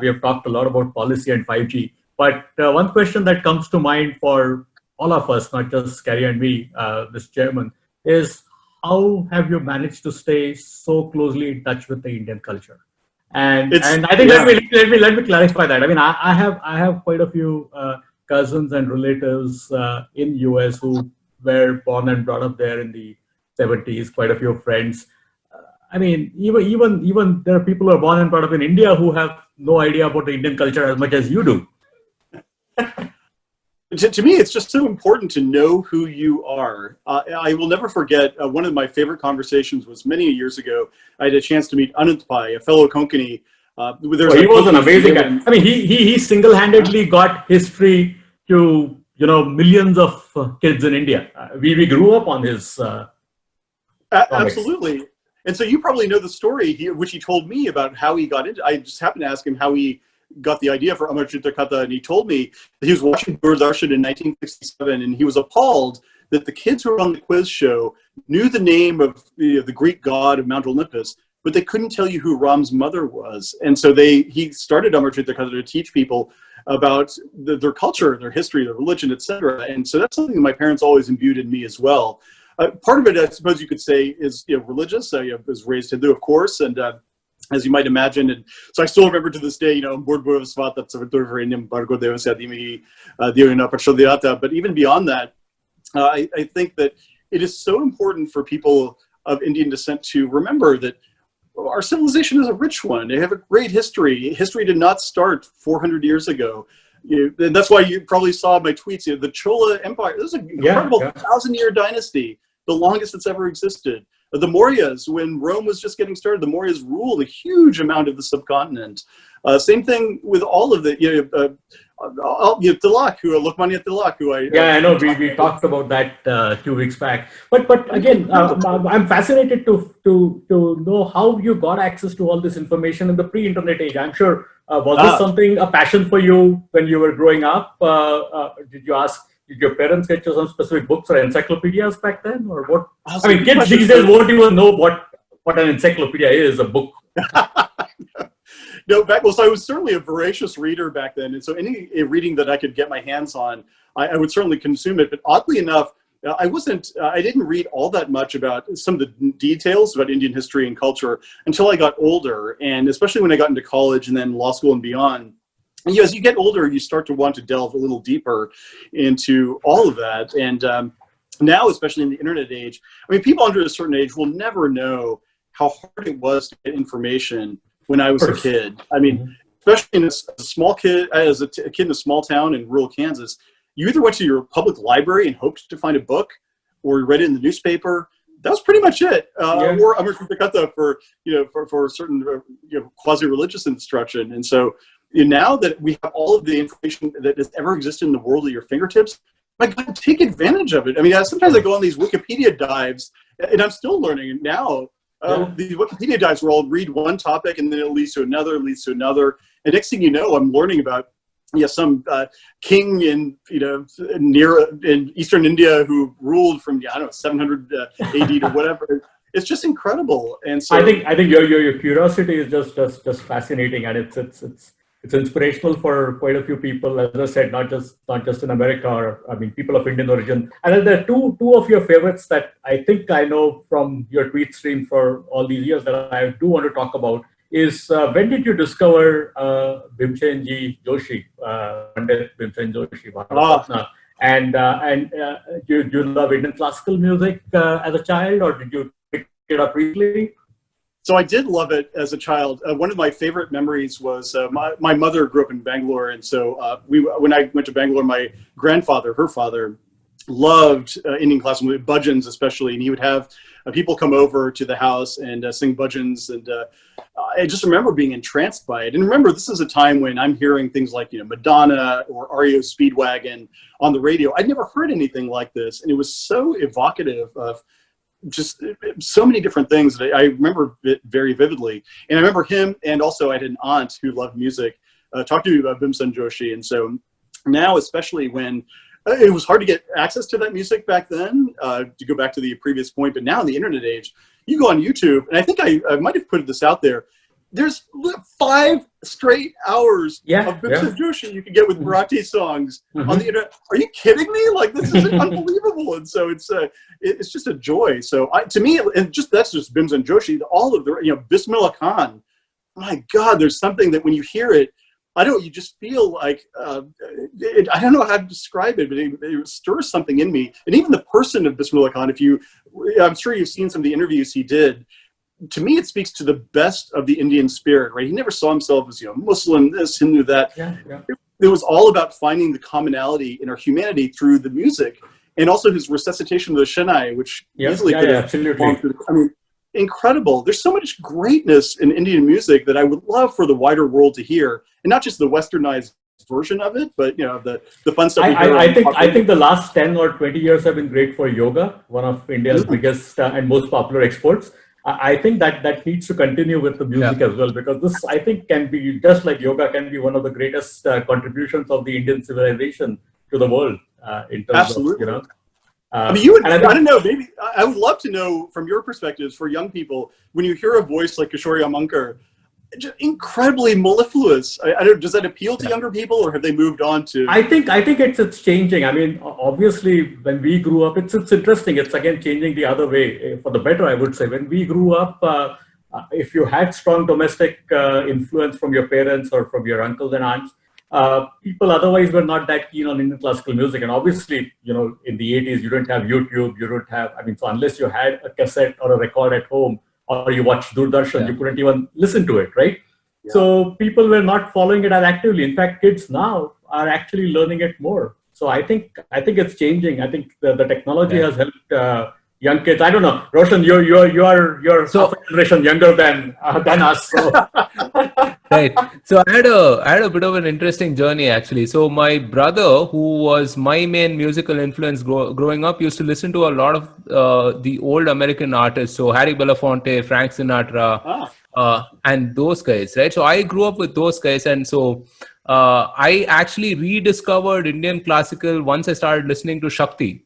We have talked a lot about policy and 5G, but one question that comes to mind for all of us, not just Carrie and me, this chairman, is how have you managed to stay so closely in touch with the Indian culture? And I think let me clarify that. I mean, I have quite a few cousins and relatives in US who were born and brought up there in the 70s. Quite a few friends. I mean, even there are people who are born and brought up in India who have no idea about the Indian culture as much as you do. To me, it's just so important to know who you are. I will never forget one of my favorite conversations was many years ago. I had a chance to meet Ajit Pai, a fellow Konkani. He was an amazing guy. I mean, he single-handedly got history to millions of kids in India. We grew up on his. Absolutely, and so you probably know the story here, which he told me about how he got into. I just happened to ask him how he got the idea for Amar Chitakatha, and he told me that he was watching Doordarshan in 1967, and he was appalled that the kids who were on the quiz show knew the name of the Greek god of Mount Olympus, but they couldn't tell you who Ram's mother was. And so he started Amar Chitakatha to teach people about their culture, their history, their religion, etc. And so that's something that my parents always imbued in me as well. Part of it, I suppose you could say, is religious. I was raised Hindu, of course, and as you might imagine, and so I still remember to this day, but even beyond that, I think that it is so important for people of Indian descent to remember that our civilization is a rich one. They have a great history. History did not start 400 years ago. And that's why you probably saw my tweets. The Chola Empire, this is an incredible 1,000-year dynasty, the longest that's ever existed. The Mauryas, when Rome was just getting started, the Mauryas ruled a huge amount of the subcontinent. Same thing with all of the Tilak, Lokmanya Tilak, who I know we talked about that 2 weeks back. But again, I'm fascinated to know how you got access to all this information in the pre-internet age. I'm sure was this something a passion for you when you were growing up? Did your parents get you some specific books or encyclopedias back then, or what? I mean, kids these days won't even know what an encyclopedia is, a book. No, so I was certainly a voracious reader back then, and so any reading that I could get my hands on, I would certainly consume it. But oddly enough, I didn't read all that much about some of the details about Indian history and culture until I got older, and especially when I got into college and then law school and beyond. And as you get older, you start to want to delve a little deeper into all of that. And now, especially in the internet age, I mean, people under a certain age will never know how hard it was to get information when I was a kid. I mean, especially as a small kid, as a kid in a small town in rural Kansas, you either went to your public library and hoped to find a book, or you read it in the newspaper. That was pretty much it. Or Amrit Kata for certain quasi-religious instruction. And so now that we have all of the information that has ever existed in the world at your fingertips, my God, take advantage of it. I mean, sometimes I go on these Wikipedia dives, and I'm still learning now. These Wikipedia dives where I'll read one topic, and then it leads to another, and next thing you know, I'm learning about some king in Eastern India who ruled from 700 AD to whatever. It's just incredible. And so I think your curiosity is just fascinating, and it's inspirational for quite a few people. As I said, not just in America, or people of Indian origin. And then there are two of your favorites that I think I know from your tweet stream for all these years that I do want to talk about. Is when did you discover Bhimsenji Joshi, Pandit Bhimsen Joshi, Bharatvaarta? And do you love Indian classical music as a child, or did you pick it up recently? So I did love it as a child. One of my favorite memories was my mother grew up in Bangalore, and so when I went to Bangalore, my grandfather, her father, loved Indian classical music, bhajans especially, and he would have people come over to the house and sing bhajans, and I just remember being entranced by it. And remember, this is a time when I'm hearing things like Madonna or REO Speedwagon on the radio. I'd never heard anything like this, and it was so evocative of just so many different things that I remember it very vividly. And I remember him, and also I had an aunt who loved music, talk to me about Bhimsen Joshi. And so now, especially when it was hard to get access to that music back then, to go back to the previous point, but now in the internet age, you go on YouTube, and I think I might have put this out there. There's 5 straight hours of Bhimsen Joshi you can get with Marathi songs on the internet. Are you kidding me? Like, this is unbelievable. And so it's just a joy. So to me, that's just Bhimsen Joshi. All of the Bismillah Khan. My God, there's something that when you hear it, you just feel like, I don't know how to describe it, but it stirs something in me. And even the person of Bismillah Khan, I'm sure you've seen some of the interviews he did. To me, it speaks to the best of the Indian spirit, right? He never saw himself as, Muslim, this, Hindu, that. It was all about finding the commonality in our humanity through the music. And also his resuscitation of the Shanai, which easily could have gone through. Incredible. There's so much greatness in Indian music that I would love for the wider world to hear, and not just the westernized version of it, but the fun stuff. I think the last 10 or 20 years have been great for yoga, one of India's biggest and most popular exports. I think that needs to continue with the music as well, because this, I think, can be, just like yoga, can be one of the greatest contributions of the Indian civilization to the world in terms of, I don't know, maybe I would love to know from your perspectives for young people, when you hear a voice like Kishore Amankar, just incredibly mellifluous. Does that appeal to younger people, or have they moved on to? I think it's changing. I mean, obviously, when we grew up, it's interesting. It's again changing the other way for the better, I would say. When we grew up, if you had strong domestic influence from your parents or from your uncles and aunts, people otherwise were not that keen on Indian classical music. And obviously, in the 80s, you didn't have YouTube. You don't have. So unless you had a cassette or a record at home, or you watch Doordarshan, you couldn't even listen to it, right? So people were not following it as actively. In fact, kids now are actually learning it more. So I think it's changing. I think the technology has helped young kids. I don't know, Roshan, you're so a generation younger than us. So. Right. So I had a bit of an interesting journey, actually. So my brother, who was my main musical influence growing up, used to listen to a lot of the old American artists. So Harry Belafonte, Frank Sinatra, and those guys, right? So I grew up with those guys. And so I actually rediscovered Indian classical once I started listening to Shakti,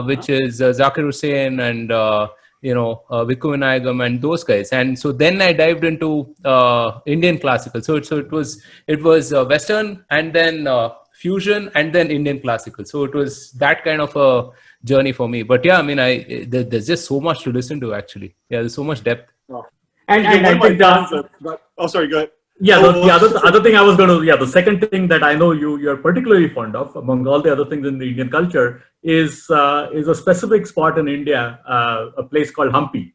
which is Zakir Hussain and Vikku Vinayagam and those guys. And so then I dived into Indian classical. So it was Western, and then fusion, and then Indian classical. So it was that kind of a journey for me. But yeah, I mean, there's just so much to listen to, actually. Yeah, there's so much depth. And I think sorry, go ahead. Yeah, the other thing I was going to, the second thing that I know you're particularly fond of, among all the other things in the Indian culture, is a specific spot in India, a place called Hampi.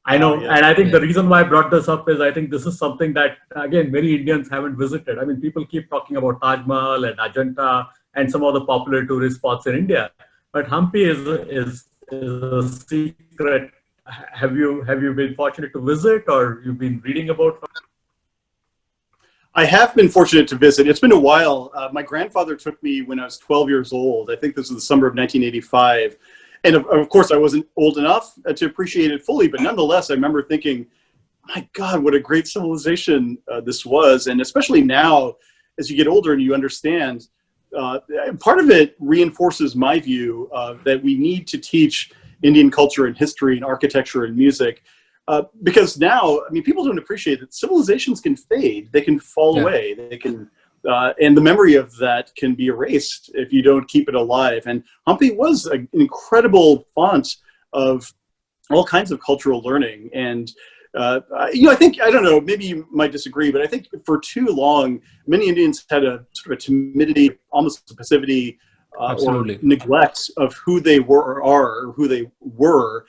I know, and I think the reason why I brought this up is I think this is something that, again, many Indians haven't visited. I mean, people keep talking about Taj Mahal and Ajanta and some of the popular tourist spots in India. But Hampi is a secret. Have you been fortunate to visit, or you've been reading about? I have been fortunate to visit. It's been a while. My grandfather took me when I was 12 years old. I think this was the summer of 1985. And of course, I wasn't old enough to appreciate it fully, but nonetheless, I remember thinking, my God, what a great civilization this was. And especially now, as you get older and you understand, part of it reinforces my view that we need to teach Indian culture and history and architecture and music. Because now, I mean, people don't appreciate that civilizations can fade, they can fall away, they can, and the memory of that can be erased if you don't keep it alive. And Hampi was an incredible font of all kinds of cultural learning. And I think, I don't know, maybe you might disagree, but I think for too long, many Indians had a sort of a timidity, almost a passivity, or neglect of who they were or are, or who they were.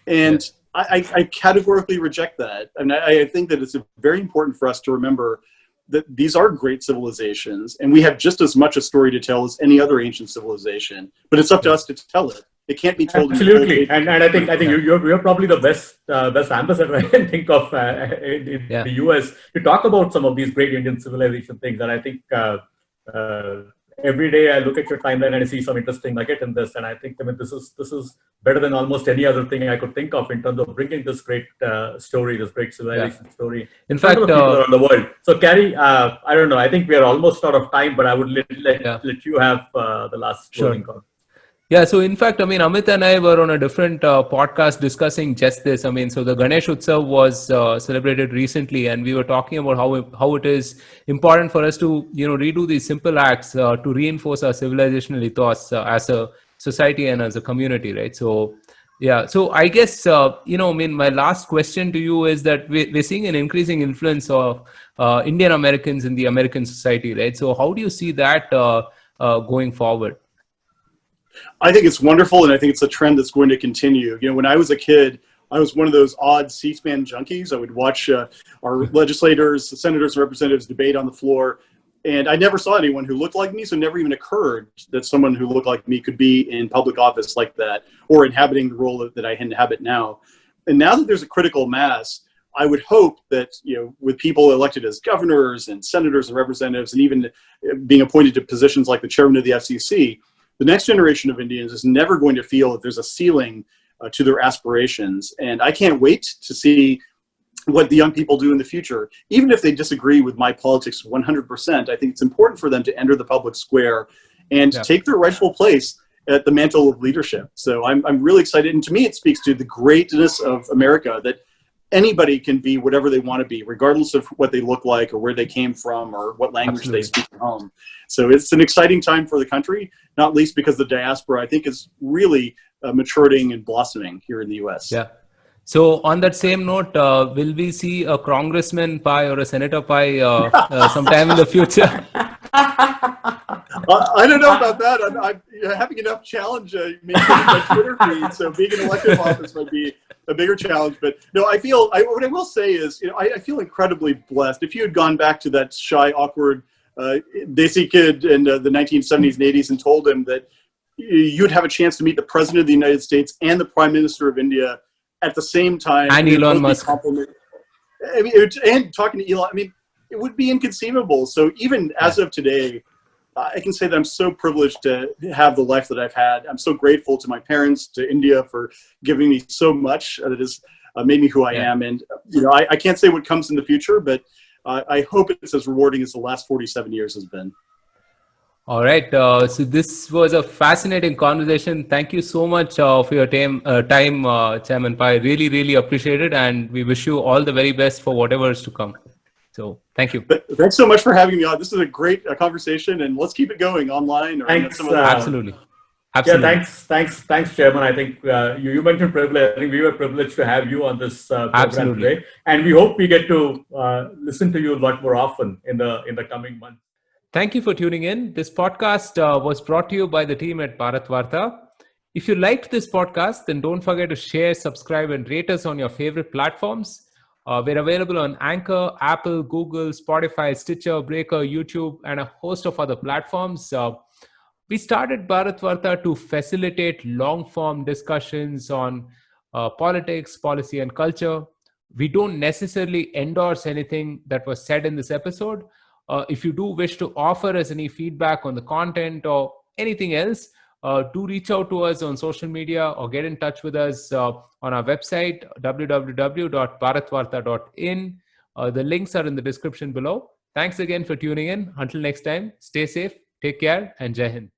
And I categorically reject that. And I think that it's very important for us to remember that these are great civilizations, and we have just as much a story to tell as any other ancient civilization. But it's up to us to tell it. It can't be told. Absolutely, and I think you're probably the best ambassador I can think of in the US to talk about some of these great Indian civilization things. And I think every day I look at your timeline and I see some interesting nugget in this, and I think this is better than almost any other thing I could think of in terms of bringing this great story, this great civilization story. In fact, people around the world. So, Cari, I don't know. I think we are almost out of time, but I would let you have the last closing comment. Yeah, so in fact, I mean, Amit and I were on a different podcast discussing just this. I mean, so the Ganesh Utsav was celebrated recently, and we were talking about how it is important for us to, redo these simple acts to reinforce our civilizational ethos as a society and as a community, right? So, yeah, so I guess, my last question to you is that we're seeing an increasing influence of Indian Americans in the American society, right? So how do you see that going forward? I think it's wonderful, and I think it's a trend that's going to continue. When I was a kid, I was one of those odd C-SPAN junkies. I would watch our legislators, senators, and representatives debate on the floor, and I never saw anyone who looked like me, so it never even occurred that someone who looked like me could be in public office like that or inhabiting the role that I inhabit now. And now that there's a critical mass, I would hope that, with people elected as governors and senators and representatives, and even being appointed to positions like the chairman of the FCC, the next generation of Indians is never going to feel that there's a ceiling to their aspirations. And I can't wait to see what the young people do in the future. Even if they disagree with my politics 100%, I think it's important for them to enter the public square and take their rightful place at the mantle of leadership. So I'm really excited. And to me, it speaks to the greatness of America, that anybody can be whatever they want to be, regardless of what they look like or where they came from or what language they speak at home. So it's an exciting time for the country, not least because the diaspora, I think, is really maturing and blossoming here in the U.S. Yeah. So on that same note, will we see a Congressman Pai or a Senator Pai sometime in the future? I don't know about that. I'm having enough challenge maintaining my Twitter feed, so being in elective office might be a bigger challenge. But no, what I will say is, I feel incredibly blessed. If you had gone back to that shy, awkward Desi kid in the 1970s and 80s and told him that you'd have a chance to meet the President of the United States and the Prime Minister of India at the same time, and Elon Musk, and talking to Elon, it would be inconceivable. So even as of today, I can say that I'm so privileged to have the life that I've had. I'm so grateful to my parents, to India, for giving me so much that has made me who I am. And I can't say what comes in the future, but I hope it's as rewarding as the last 47 years has been. All right. So this was a fascinating conversation. Thank you so much for your time, Chairman Pai. Really, really appreciate it. And we wish you all the very best for whatever is to come. So thank you. Thanks so much for having me on. This is a great conversation, and let's keep it going online. Or thanks. Absolutely. Yeah, thanks, Chairman. I think you mentioned privilege. I think we were privileged to have you on this program today, and we hope we get to listen to you a lot more often in the coming months. Thank you for tuning in. This podcast was brought to you by the team at Bharatvaarta. If you liked this podcast, then don't forget to share, subscribe, and rate us on your favorite platforms. We're available on Anchor, Apple, Google, Spotify, Stitcher, Breaker, YouTube, and a host of other platforms. We started Bharatvaarta to facilitate long-form discussions on politics, policy, and culture. We don't necessarily endorse anything that was said in this episode. If you do wish to offer us any feedback on the content or anything else, do reach out to us on social media or get in touch with us on our website, www.bharatvarta.in. The links are in the description below. Thanks again for tuning in. Until next time, stay safe, take care, and Jai Hind.